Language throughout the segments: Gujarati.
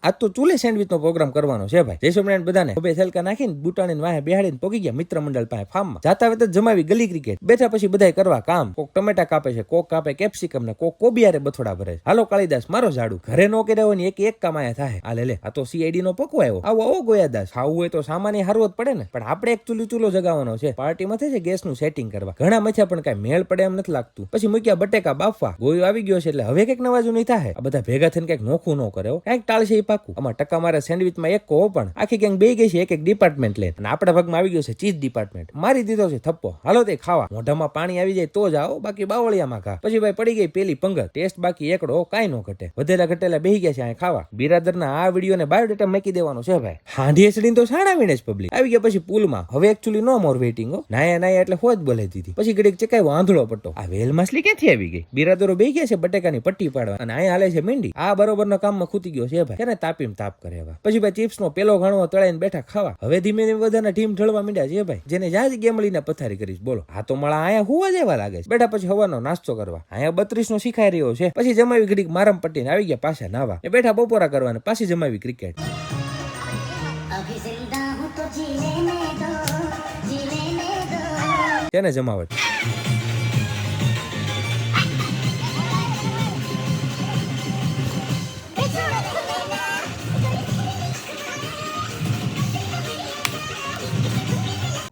આજ તો ચૂલે સેન્ડવિચ નો પ્રોગ્રામ કરવાનો છે ભાઈ. જય સ્વામિનારાયણ બધાને ખભે છલકા નાખીને બુટાણીને વાહે બેહાડીને પોગી ગયા મિત્ર મંડળ પાસે ફાર્મમાં. જાતા વેત જમાવી ગલી ક્રિકેટ. બેઠા પછી બધાય કરવા કામ. કોક ટમેટા કાપે છે, કોક કાપે કેપ્સિકમ ને કોક કોબિયારે બથોડા ભરે છે. હાલો કાળીદાસ મારો ઝાડુ. ઘરે નો કર્યા હોય ને એક કામ આયા થાય. આ લે આ તો સીઆઈડી નો પકવો આવ્યો. આવો ગોયાદાસ. ખાવું હોય તો સામાન્ય હારવો જ પડે ને. પણ આપણે એક ચૂલો જગાવવાનો છે. પાર્ટીમાં થાય છે ગેસ નું સેટિંગ કરવા. ઘણા મથ્યા પણ કઈ મેળ પડે એમ નથી લાગતું. પછી મૂક્યા બટેકા બાફવા. ગોયો આવી ગયો છે એટલે હવે કઈક નવાજુ નહીં થાય. આ બધા ભેગા થઈને કઈક નોખું ન કરે. કઈક ટાળશે એ પાકું. આમાં ટકા મારે સેન્ડવિચમાં એક કહો પણ આખી ગેંગ બે ગઈ છે એક ડિપાર્ટમેન્ટ લે. અને આપણા ભાગમાં આવી ગયો છે ચીઝ ડિપાર્ટમેન્ટ. મારી દીધો છે થપ્પો. હાલો તે ખાવા. મોઢામાં પાણી આવી જાય તો જ આવો, બાકી બાવળિયામાં ખા. પછી ભાઈ પડી ગઈ પેલી પંગત. ટેસ્ટ બાકી એકડો કાઈ નો ઘટે. વધેલા ઘટેલા બેહી ગયા છે અહીં ખાવા. બિરાદરના આ વિડીયો ને બાયોડેટા મૂકી દેવાનો છે ભાઈ. હાંડી ચડીને તો સાણા વીણે જ પબ્લિક આવી ગયા. પછી પુલમાં હવે એકચ્યુઅલી નો મોર વેઇટિંગ હો. નાયા એટલે હોજ બોલાઈ દીધી. પછી ઘડીક ચકાવ્યો આંધળો પટ્ટો. આ વેલ માછલી ક્યાંથી આવી ગઈ? બિરાદરો બેહી ગયા છે બટેકાની પટ્ટી પાડવા અને અહીંયા હાલે છે મીંડી. આ બરોબરના કામમાં ખૂતી ગયો છે ભાઈ. તેને તાપીમ તાપ કરે. પછી ભાઈ ચિપ્સ નો પેલો ઘણો તળાઈને બેઠા ખાવા. હવે ધીમે ધીમે બધાના ટીમ ઢળવા માંડ્યા છે ભાઈ. જેને જ્યાં જગ્યા મળીને પથારી કરીશ બોલો. આ તો મળા અહીંયા હુવા જેવા લાગે છે. બેઠા પછી હવાનો નાસ્તો કરવા. અહીંયા 32 નો શીખાઈ રહ્યો છે. પછી જમાવી ઘડીક મારમ પટ્ટીને આવી ગયા પાછા નાવા. બેઠા બપોરા કરવાને પાછી જમાવી ક્રિકેટ. તેને જમાવટ.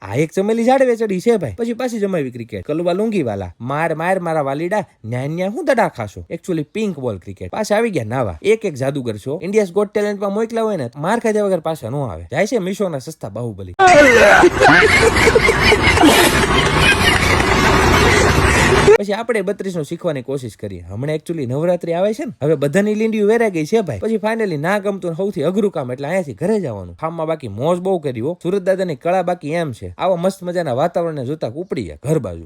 આ એક ચમેલી ઝાડવે ચડી છે ભાઈ. પછી પાછી જમાવી ક્રિકેટ. કલુબા લુંગી વાલા માર મારા વાલીડા ન્યા હું દડા ખાશો. એકચ્યુઅલી પિંક બોલ ક્રિકેટ. પાછા આવી ગયા નાવા. એક જાદુગર છો ઇન્ડિયાઝ ગોટ ટેલેન્ટ માં મોકલા હોય ને માર ખાધા વગર પાછા નો આવે. જાય છે મીશોના સસ્તા બાહુબલી. પછી આપણે 32 નો શીખવાની કોશિશ કરી. હમણાં એકચ્યુઅલી નવરાત્રી આવે છે ને, હવે બધાની લીંડીઓ વેરાઈ ગઈ છે ભાઈ. પછી ફાઇનલી ના ગમતું સૌથી અઘરું કામ એટલે અહીંયાથી ઘરે જવાનું. ફાર્મમાં બાકી મોજ બહુ કરી હો. સુરત દાદાની કળા બાકી એમ છે. આવા મસ્ત મજાના વાતાવરણને જોતા ઉપડી ગયા ઘર બાજુ.